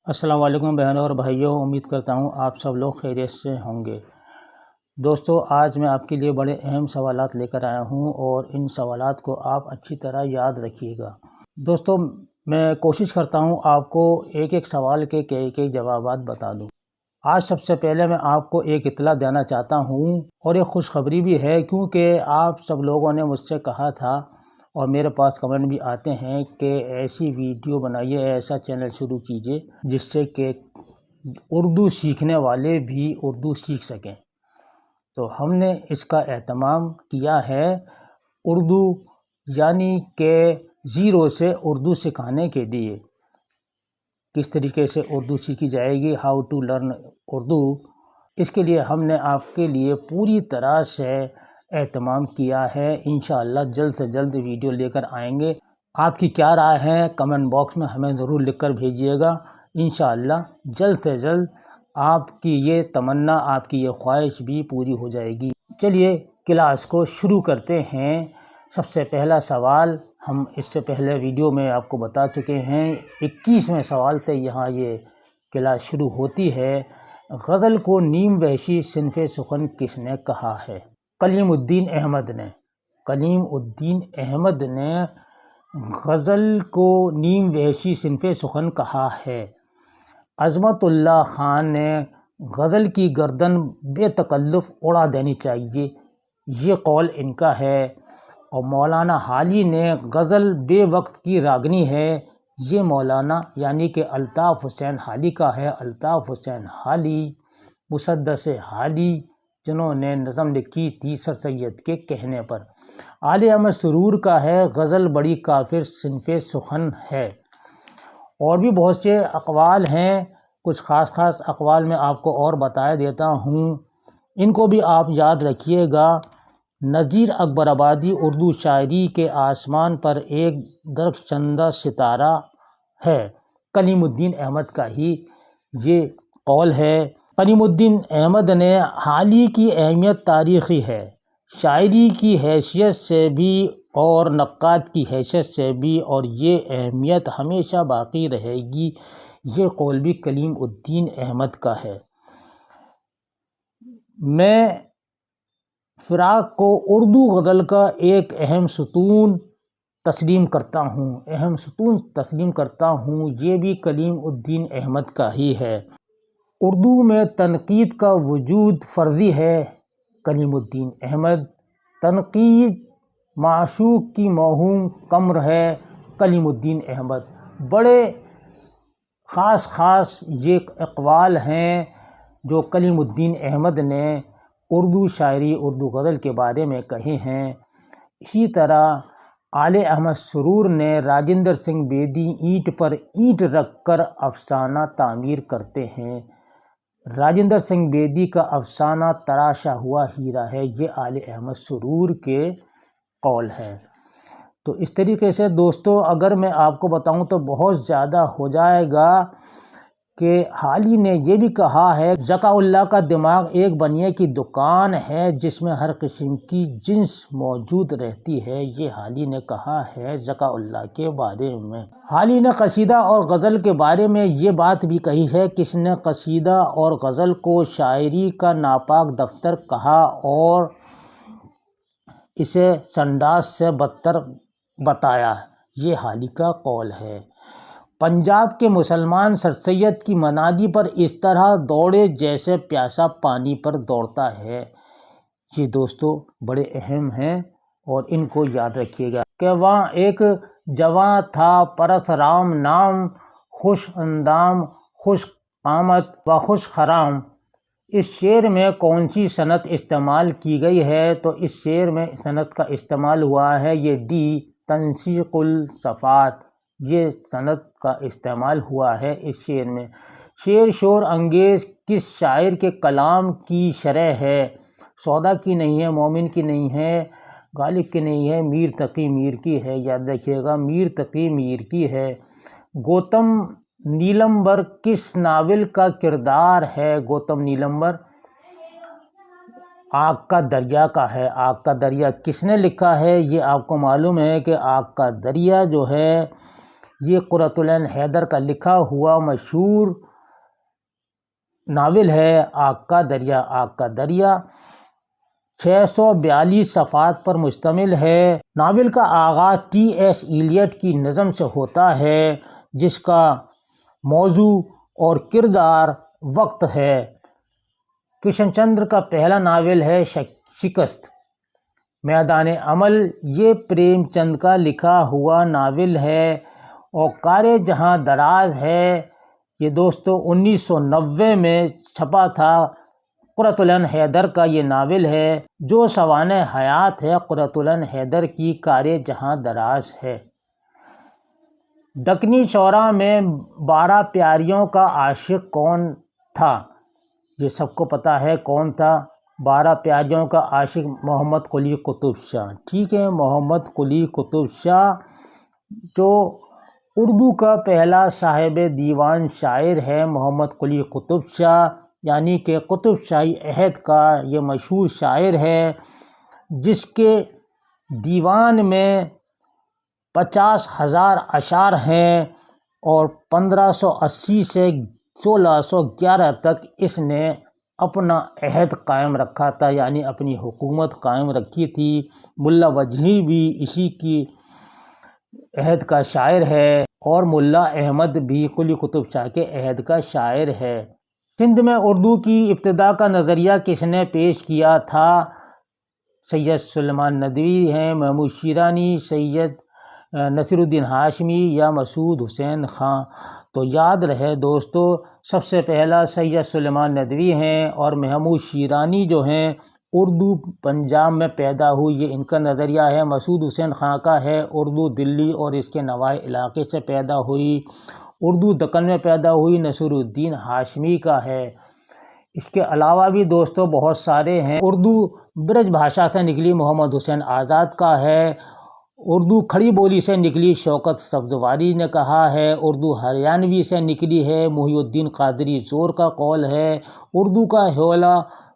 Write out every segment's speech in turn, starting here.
السلام علیکم بہنوں اور بھائیوں، امید کرتا ہوں آپ سب لوگ خیریت سے ہوں گے۔ دوستو، آج میں آپ کے لیے بڑے اہم سوالات لے کر آیا ہوں اور ان سوالات کو آپ اچھی طرح یاد رکھیے گا۔ دوستو، میں کوشش کرتا ہوں آپ کو ایک ایک سوال کے کئی جوابات بتا دوں۔ آج سب سے پہلے میں آپ کو ایک اطلاع دینا چاہتا ہوں اور ایک خوشخبری بھی ہے، کیونکہ آپ سب لوگوں نے مجھ سے کہا تھا اور میرے پاس کمنٹ بھی آتے ہیں کہ ایسی ویڈیو بنائیے، ایسا چینل شروع کیجیے جس سے کہ اردو سیکھنے والے بھی اردو سیکھ سکیں۔ تو ہم نے اس کا اہتمام کیا ہے، اردو یعنی کہ زیرو سے اردو سکھانے کے لیے کس طریقے سے اردو سیکھی جائے گی، ہاؤ ٹو لرن اردو۔ اس کے لیے ہم نے آپ کے لیے پوری طرح سے اہتمام کیا ہے۔ انشاءاللہ جلد سے جلد ویڈیو لے کر آئیں گے۔ آپ کی کیا رائے ہے کمنٹ باکس میں ہمیں ضرور لکھ کر بھیجیے گا۔ انشاءاللہ جلد سے جلد آپ کی یہ تمنا، آپ کی یہ خواہش بھی پوری ہو جائے گی۔ چلیے کلاس کو شروع کرتے ہیں۔ سب سے پہلا سوال، ہم اس سے پہلے ویڈیو میں آپ کو بتا چکے ہیں، 21ویں سوال سے یہاں یہ کلاس شروع ہوتی ہے۔ غزل کو نیم وحشی صنف سخن کس نے کہا ہے؟ کلیم الدین احمد نے۔ کلیم الدین احمد نے غزل کو نیم وحشی صنف سخن کہا ہے۔ عظمت اللہ خان نے غزل کی گردن بے تکلف اڑا دینی چاہیے، یہ قول ان کا ہے۔ اور مولانا حالی نے غزل بے وقت کی راگنی ہے، یہ مولانا یعنی کہ الطاف حسین حالی کا ہے۔ الطاف حسین حالی مسدس حالی، جنہوں نے نظم لکھی تھی سر سید کے کہنے پر۔ عالی احمد سرور کا ہے، غزل بڑی کافر صنف سخن ہے۔ اور بھی بہت سے اقوال ہیں، کچھ خاص اقوال میں آپ کو اور بتا دیتا ہوں، ان کو بھی آپ یاد رکھیے گا۔ نذیر اکبر آبادی، اردو شاعری کے آسمان پر ایک درخشندہ ستارہ ہے، کلیم الدین احمد کا ہی یہ قول ہے۔ کلیم الدین احمد نے حالی کی اہمیت تاریخی ہے، شاعری کی حیثیت سے بھی اور نقاد کی حیثیت سے بھی، اور یہ اہمیت ہمیشہ باقی رہے گی، یہ قول بھی کلیم الدین احمد کا ہے۔ میں فراق کو اردو غزل کا ایک اہم ستون تسلیم کرتا ہوں، یہ بھی کلیم الدین احمد کا ہی ہے۔ اردو میں تنقید کا وجود فرضی ہے، کلیم الدین احمد۔ تنقید معشوق کی موہوم قمر ہے، کلیم الدین احمد۔ بڑے خاص یہ اقوال ہیں جو کلیم الدین احمد نے اردو شاعری، اردو غزل کے بارے میں کہے ہیں۔ اسی طرح عالی احمد سرور نے راجندر سنگھ بیدی اینٹ پر اینٹ رکھ کر افسانہ تعمیر کرتے ہیں۔ راجندر سنگھ بیدی کا افسانہ تراشا ہوا ہیرا ہے، یہ عالی احمد سرور کے قول ہے۔ تو اس طریقے سے دوستو، اگر میں آپ کو بتاؤں تو بہت زیادہ ہو جائے گا کہ حالی نے یہ بھی کہا ہے، ذکا اللہ کا دماغ ایک بنیے کی دکان ہے جس میں ہر قسم کی جنس موجود رہتی ہے، یہ حالی نے کہا ہے ذکا اللہ کے بارے میں۔ حالی نے قصیدہ اور غزل کے بارے میں یہ بات بھی کہی ہے، کس نے قصیدہ اور غزل کو شاعری کا ناپاک دفتر کہا اور اسے سنڈاس سے بدتر بتایا، یہ حالی کا قول ہے۔ پنجاب کے مسلمان سر سید کی منادی پر اس طرح دوڑے جیسے پیاسا پانی پر دوڑتا ہے، یہ دوستو بڑے اہم ہیں اور ان کو یاد رکھیے گا۔ کہ وہاں ایک جواں تھا پرس رام نام، خوش اندام خوش قامت و خوش خرام۔ اس شعر میں کون سی صنعت استعمال کی گئی ہے؟ تو اس شعر میں صنعت کا استعمال ہوا ہے یہ ڈی، تنسیق الصفات، یہ صنعت کا استعمال ہوا ہے اس شعر میں۔ شعر شور انگیز کس شاعر کے کلام کی شرح ہے؟ سودا کی نہیں ہے، مومن کی نہیں ہے، غالب کی نہیں ہے، میر تقی میر کی ہے، یاد رکھیے گا، میر تقی میر کی ہے۔ گوتم نیلمبر کس ناول کا کردار ہے؟ گوتم نیلمبر آگ کا دریا کا ہے۔ آگ کا دریا کس نے لکھا ہے؟ یہ آپ کو معلوم ہے کہ آگ کا دریا جو ہے یہ قرۃ العین حیدر کا لکھا ہوا مشہور ناول ہے آگ کا دریا۔ آگ کا دریا 642 صفحات پر مشتمل ہے۔ ناول کا آغاز ٹی ایس ایلیٹ کی نظم سے ہوتا ہے جس کا موضوع اور کردار وقت ہے۔ کرشن چندر کا پہلا ناول ہے شکست میدان عمل۔ یہ پریم چند کا لکھا ہوا ناول ہے اور کار جہاں دراز ہے۔ یہ دوستو 1990 میں چھپا تھا۔ قرۃ العین حیدر کا یہ ناول ہے جو سوانح حیات ہے قرۃ العین حیدر کی کار جہاں دراز ہے۔ دکنی شعراء میں 12 پیاریوں کا عاشق کون تھا؟ یہ سب کو پتہ ہے کون تھا۔ 12 پیاریوں کا عاشق محمد قلی قطب شاہ۔ ٹھیک ہے، محمد قلی قطب شاہ جو اردو کا پہلا صاحب دیوان شاعر ہے۔ محمد قلی قطب شاہ یعنی کہ قطب شاہی عہد کا یہ مشہور شاعر ہے جس کے دیوان میں 50,000 اشعار ہیں اور 1580 سے 1611 تک اس نے اپنا عہد قائم رکھا تھا، یعنی اپنی حکومت قائم رکھی تھی۔ ملا وجہی بھی اسی کی عہد کا شاعر ہے اور ملا احمد بھی قلی قطب شاہ کے عہد کا شاعر ہے۔ سندھ میں اردو کی ابتدا کا نظریہ کس نے پیش کیا تھا؟ سید سلیمان ندوی ہیں، محمود شیرانی، سید نصیر الدین ہاشمی یا مسعود حسین خان۔ تو یاد رہے دوستو، سب سے پہلا سید سلیمان ندوی ہیں اور محمود شیرانی جو ہیں اردو پنجاب میں پیدا ہوئی، یہ ان کا نظریہ ہے۔ مسعود حسین خان کا ہے اردو دلی اور اس کے نواحی علاقے سے پیدا ہوئی، اردو دکن میں پیدا ہوئی۔ نصیر الدین ہاشمی کا ہے۔ اس کے علاوہ بھی دوستو بہت سارے ہیں۔ اردو برج بھاشا سے نکلی، محمد حسین آزاد کا ہے۔ اردو کھڑی بولی سے نکلی، شوکت سبزواری نے کہا ہے۔ اردو ہریانوی سے نکلی ہے، محی الدین قادری زور کا قول ہے۔ اردو کا حوالہ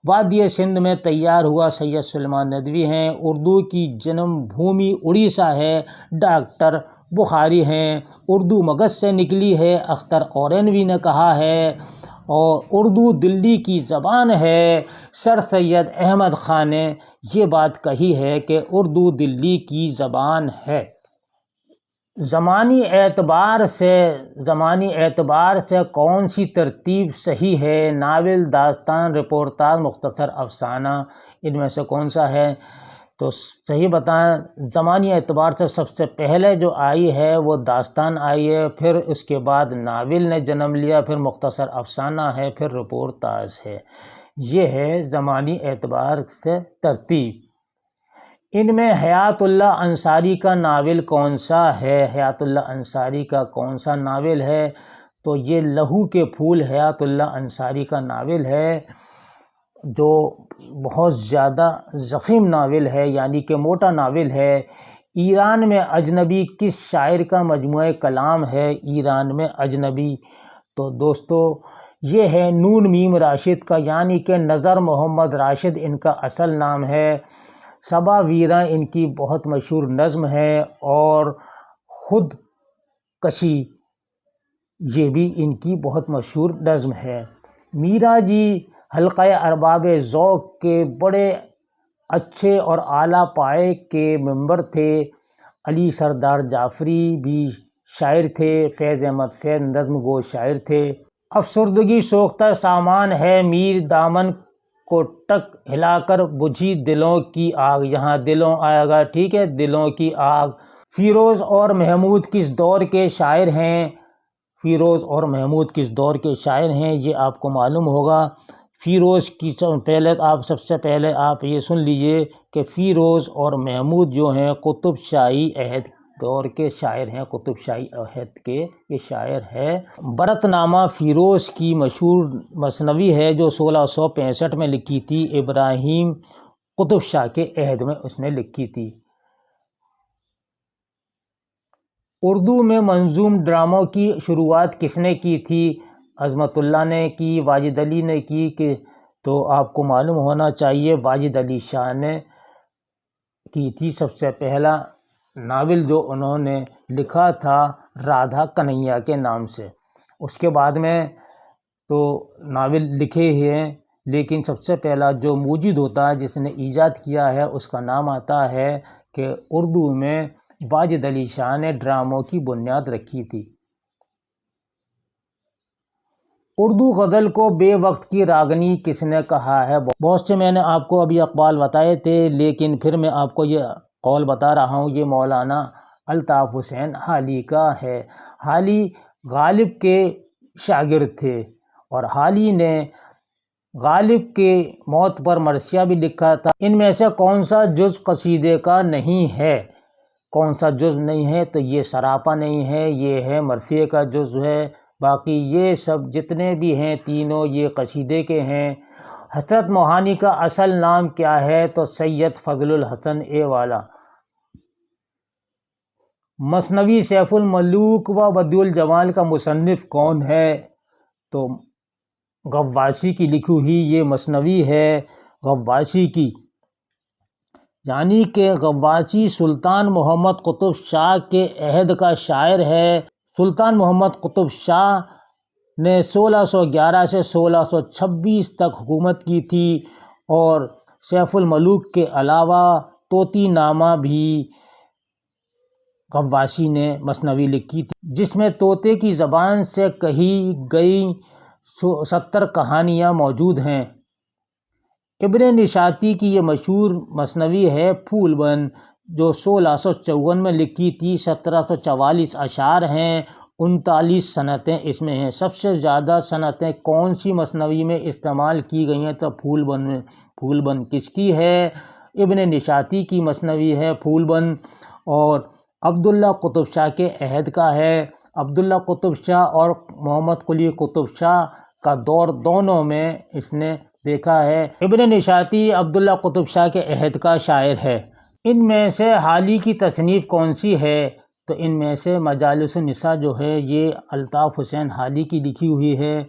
وادی سندھ میں تیار ہوا، سید سلیمان ندوی ہیں۔ اردو کی جنم بھومی اڑیسہ ہے، ڈاکٹر بخاری ہیں۔ اردو مگਧ سے نکلی ہے، اختر اورینوی نے کہا ہے۔ اور اردو دلی کی زبان ہے، سر سید احمد خان نے یہ بات کہی ہے کہ اردو دلی کی زبان ہے۔ زمانی اعتبار سے کون سی ترتیب صحیح ہے؟ ناول، داستان، رپورتاج، مختصر افسانہ، ان میں سے کون سا ہے؟ تو صحیح بتائیں۔ زمانی اعتبار سے سب سے پہلے جو آئی ہے وہ داستان آئی ہے، پھر اس کے بعد ناول نے جنم لیا، پھر مختصر افسانہ ہے، پھر رپورتاج ہے۔ یہ ہے زمانی اعتبار سے ترتیب۔ ان میں حیات اللہ انصاری کا ناول کون سا ہے؟ حیات اللہ انصاری کا کون سا ناول ہے؟ تو یہ لہو کے پھول حیات اللہ انصاری کا ناول ہے جو بہت زیادہ ضخیم ناول ہے، یعنی کہ موٹا ناول ہے۔ ایران میں اجنبی کس شاعر کا مجموعہ کلام ہے؟ ایران میں اجنبی تو دوستو یہ ہے نون میم راشد کا، یعنی کہ نظر محمد راشد ان کا اصل نام ہے۔ صبا ویراں ان کی بہت مشہور نظم ہے اور خود کشی یہ بھی ان کی بہت مشہور نظم ہے۔ میرا جی حلقہ ارباب ذوق کے بڑے اچھے اور اعلیٰ پائے کے ممبر تھے۔ علی سردار جعفری بھی شاعر تھے، فیض احمد فیض نظم گو شاعر تھے۔ افسردگی سوختہ سامان ہے، میر دامن کو ٹک ہلا کر بجھی دلوں کی آگ، یہاں دلوں آئے گا، ٹھیک ہے، دلوں کی آگ۔ فیروز اور محمود کس دور کے شاعر ہیں؟ فیروز اور محمود کس دور کے شاعر ہیں یہ آپ کو معلوم ہوگا۔ فیروز کی سب سے پہلے آپ یہ سن لیجئے کہ فیروز اور محمود جو ہیں قطب شاہی عہد دور کے شاعر ہیں، قطب شاہی عہد کے یہ شاعر ہے۔ برت نامہ فیروز کی مشہور مثنوی ہے جو 1665 میں لکھی تھی، ابراہیم قطب شاہ کے عہد میں اس نے لکھی تھی۔ اردو میں منظوم ڈراموں کی شروعات کس نے کی تھی؟ عظمت اللہ نے کی، واجد علی نے کی کہ تو آپ کو معلوم ہونا چاہیے واجد علی شاہ نے کی تھی۔ سب سے پہلا ناول جو انہوں نے لکھا تھا رادھا کنہیا کے نام سے۔ اس کے بعد میں تو ناول لکھے ہیں، لیکن سب سے پہلا جو موجد ہوتا ہے جس نے ایجاد کیا ہے اس کا نام آتا ہے کہ اردو میں واجد علی شاہ نے ڈراموں کی بنیاد رکھی تھی۔ اردو غزل کو بے وقت کی راگنی کس نے کہا ہے؟ بہت سے میں نے آپ کو ابھی اقوال بتائے تھے، لیکن پھر میں آپ کو یہ قول بتا رہا ہوں، یہ مولانا الطاف حسین حالی کا ہے۔ حالی غالب کے شاگرد تھے، اور حالی نے غالب کے موت پر مرثیہ بھی لکھا تھا۔ ان میں سے کون سا جز قصیدے کا نہیں ہے؟ کون سا جز نہیں ہے؟ تو یہ سراپا نہیں ہے، یہ ہے مرثیے کا جز ہے۔ باقی یہ سب جتنے بھی ہیں تینوں یہ قصیدے کے ہیں۔ حضرت موہانی کا اصل نام کیا ہے؟ تو سید فضل الحسن اے والا۔ مثنوی سیف الملوک و بدیع الجمال کا مصنف کون ہے؟ تو غواصی کی لکھی ہوئی یہ مثنوی ہے، غواصی کی، یعنی کہ غواصی سلطان محمد قطب شاہ کے عہد کا شاعر ہے۔ سلطان محمد قطب شاہ نے 1611 سے 1626 تک حکومت کی تھی، اور سیف الملوک کے علاوہ طوطی نامہ بھی غواصی نے مثنوی لکھی تھی، جس میں طوطے کی زبان سے کہی گئی 70 کہانیاں موجود ہیں۔ ابن نشاطی کی یہ مشہور مثنوی ہے پھول بن، جو 1654 میں لکھی تھی۔ 1744 اشعار ہیں، 39 صنعتیں اس میں ہیں۔ سب سے زیادہ صنعتیں کون سی مثنوی میں استعمال کی گئی ہیں؟ تو پھول بن میں۔ پھول بن کس کی ہے؟ ابن نشاطی کی مثنوی ہے پھول بن، اور عبداللہ قطب شاہ کے عہد کا ہے۔ عبداللہ قطب شاہ اور محمد قلی قطب شاہ کا دور دونوں میں اس نے دیکھا ہے۔ ابن نشاطی عبداللہ قطب شاہ کے عہد کا شاعر ہے۔ ان میں سے حالی کی تصنیف کون سی ہے؟ تو ان میں سے مجالس النساء جو ہے یہ الطاف حسین حالی کی لکھی ہوئی ہے۔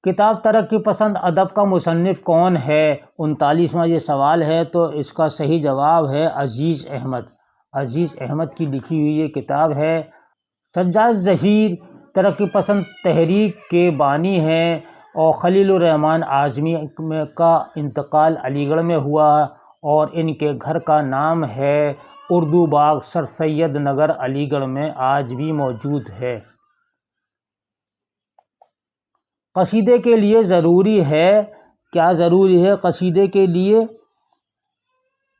کتاب ترقی پسند ادب کا مصنف کون ہے؟ 39واں یہ سوال ہے، تو اس کا صحیح جواب ہے عزیز احمد۔ عزیز احمد کی لکھی ہوئی یہ کتاب ہے۔ سجاد ظہیر ترقی پسند تحریک کے بانی ہیں، اور خلیل الرحمن اعظمی کا انتقال علی گڑھ میں ہوا، اور ان کے گھر کا نام ہے اردو باغ، سر سید نگر، علی گڑھ میں آج بھی موجود ہے۔ قصیدے کے لیے ضروری ہے، کیا ضروری ہے قصیدے کے لیے؟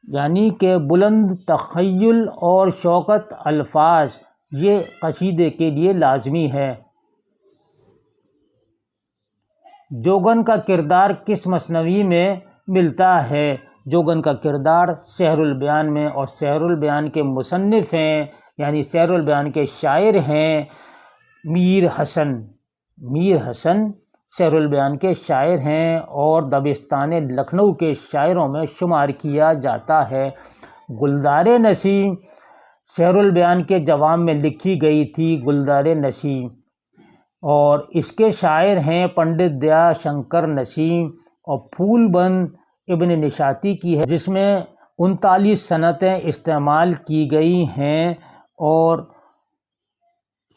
یعنی کہ بلند تخیل اور شوکت الفاظ، یہ قصیدے کے لیے لازمی ہے۔ جوگن کا کردار کس مثنوی میں ملتا ہے؟ جوگن کا کردار سحر البیان میں، اور سحر البیان کے مصنف ہیں، یعنی سحر البیان کے شاعر ہیں میر حسن۔ میر حسن سحر البیان کے شاعر ہیں، اور دبستان لکھنؤ کے شاعروں میں شمار کیا جاتا ہے۔ گلزار نسیم سحر البیان کے جواب میں لکھی گئی تھی، گلزار نسیم، اور اس کے شاعر ہیں پنڈت دیا شنکر نسیم۔ اور پھول بن ابن نشاطی کی ہے، جس میں 39 صنعتیں استعمال کی گئی ہیں، اور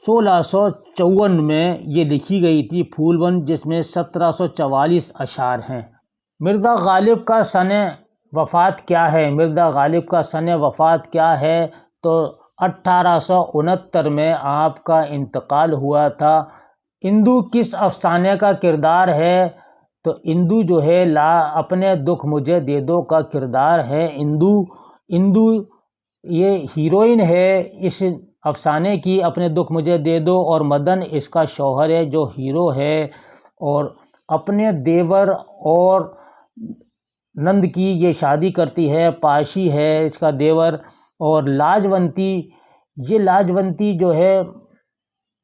1654 میں یہ لکھی گئی تھی پھول بن، جس میں 1744 اشعار ہیں۔ مرزا غالب کا سن وفات کیا ہے؟ مرزا غالب کا سن وفات کیا ہے؟ تو 1869 میں آپ کا انتقال ہوا تھا۔ اندو کس افسانے کا کردار ہے؟ تو اندو جو ہے اپنے دکھ مجھے دے دو کا کردار ہے اندو یہ ہیروئن ہے اس افسانے کی، اپنے دکھ مجھے دے دو، اور مدن اس کا شوہر ہے جو ہیرو ہے، اور اپنے دیور اور نند کی یہ شادی کرتی ہے، پاشی ہے اس کا دیور۔ اور لاجونتی، یہ لاجونتی جو ہے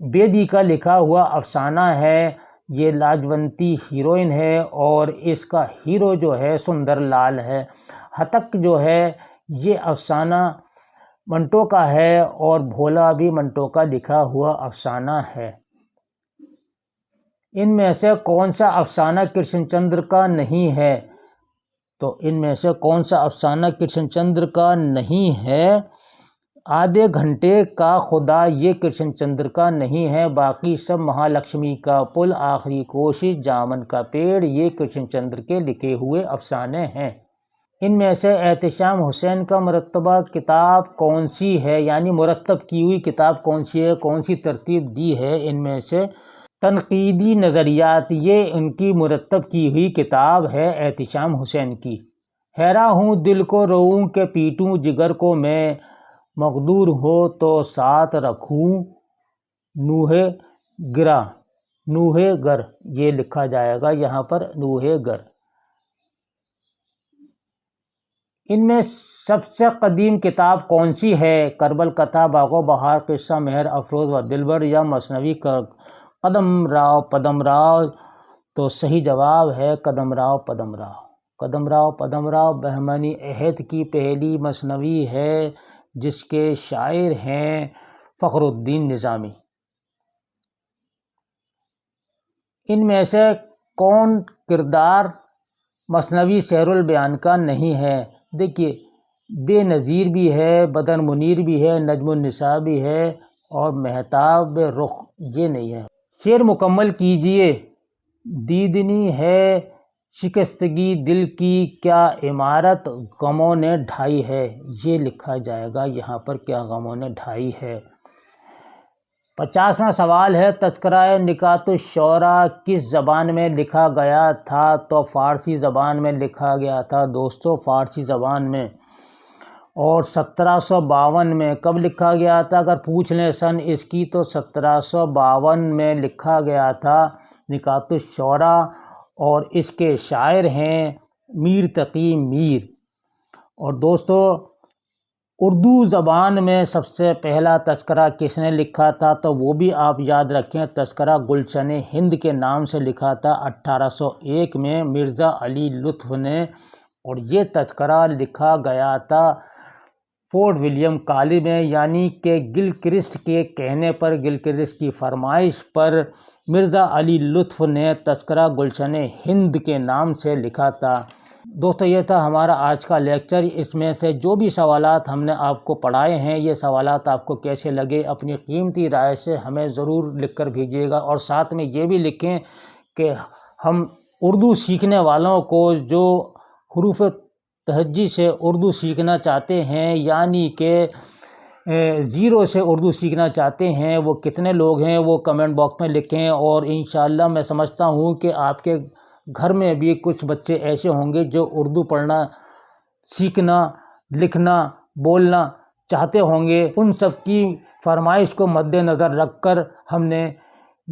بیدی کا لکھا ہوا افسانہ ہے، یہ لاجونتی ہیروئن ہے، اور اس کا ہیرو جو ہے سندر لال ہے۔ ہتک جو ہے یہ افسانہ منٹو کا ہے، اور بھولا بھی منٹو کا لکھا ہوا افسانہ ہے۔ ان میں سے کون سا افسانہ کرشن چندر کا نہیں ہے؟ تو ان میں سے کون سا افسانہ کرشن چندر کا نہیں ہے؟ آدھے گھنٹے کا خدا یہ کرشن چندر کا نہیں ہے، باقی سب مہالکشمی کا پل، آخری کوشش، جامن کا پیڑ، یہ کرشن چندر کے لکھے ہوئے افسانے ہیں۔ ان میں سے احتشام حسین کا مرتبہ کتاب کون سی ہے، یعنی مرتب کی ہوئی کتاب کون سی ہے، کون سی ترتیب دی ہے؟ ان میں سے تنقیدی نظریات، یہ ان کی مرتب کی ہوئی کتاب ہے احتشام حسین کی۔ حیرہ ہوں دل کو روؤں کہ پیٹوں جگر کو میں، مقدور ہو تو ساتھ رکھوں نوحِ گراں، نوحِ گر، یہ لکھا جائے گا یہاں پر نوحِ گر۔ ان میں سب سے قدیم کتاب کون سی ہے؟ کربل کتھا، باغ و بہار، قصہ مہر افروز و دلبر، یا مثنوی قدم راؤ پدم راؤ؟ تو صحیح جواب ہے قدم راؤ پدم راؤ۔ قدم راؤ پدم راؤ بہمنی عہد کی پہلی مثنوی ہے جس کے شاعر ہیں فخر الدین نظامی۔ ان میں سے کون کردار مثنوی سحر البیان کا نہیں ہے؟ دیکھیے، بے نظیر بھی ہے، بدر منیر بھی ہے، نجم النساء بھی ہے، اور مہتاب رخ یہ نہیں ہے۔ شعر مکمل کیجئے۔ دیدنی ہے شکستگی دل کی، کیا عمارت غموں نے ڈھائی ہے، یہ لکھا جائے گا یہاں پر کیا غموں نے ڈھائی ہے۔ 50واں سوال ہے، تذکرہ نکات الشعراء کس زبان میں لکھا گیا تھا؟ تو فارسی زبان میں لکھا گیا تھا دوستو، فارسی زبان میں، اور 1752 میں۔ کب لکھا گیا تھا اگر پوچھ لیں سن اس کی، تو 1752 میں لکھا گیا تھا نکات الشعراء، اور اس کے شاعر ہیں میر تقی میر۔ اور دوستو، اردو زبان میں سب سے پہلا تذکرہ کس نے لکھا تھا؟ تو وہ بھی آپ یاد رکھیں، تذکرہ گلشن ہند کے نام سے لکھا تھا 1801 میں مرزا علی لطف نے، اور یہ تذکرہ لکھا گیا تھا فورٹ ولیم کالج میں، یعنی کہ گلکرسٹ کے کہنے پر، گلکرسٹ کی فرمائش پر مرزا علی لطف نے تذکرہ گلشن ہند کے نام سے لکھا تھا۔ دوستو، یہ تھا ہمارا آج کا لیکچر۔ اس میں سے جو بھی سوالات ہم نے آپ کو پڑھائے ہیں، یہ سوالات آپ کو کیسے لگے، اپنی قیمتی رائے سے ہمیں ضرور لکھ کر بھیجیے گا، اور ساتھ میں یہ بھی لکھیں کہ ہم اردو سیکھنے والوں کو جو حروف تہجی سے اردو سیکھنا چاہتے ہیں، یعنی کہ زیرو سے اردو سیکھنا چاہتے ہیں، وہ کتنے لوگ ہیں وہ کمنٹ باکس میں لکھیں، اور انشاءاللہ میں سمجھتا ہوں کہ آپ کے گھر میں بھی کچھ بچے ایسے ہوں گے جو اردو پڑھنا، سیکھنا، لکھنا، بولنا چاہتے ہوں گے۔ ان سب کی فرمائش کو مد نظر رکھ کر ہم نے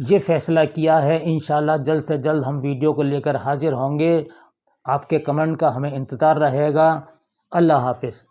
یہ فیصلہ کیا ہے، انشاءاللہ جلد سے جلد ہم ویڈیو کو لے کر حاضر ہوں گے۔ آپ کے کمنٹ کا ہمیں انتظار رہے گا۔ اللہ حافظ۔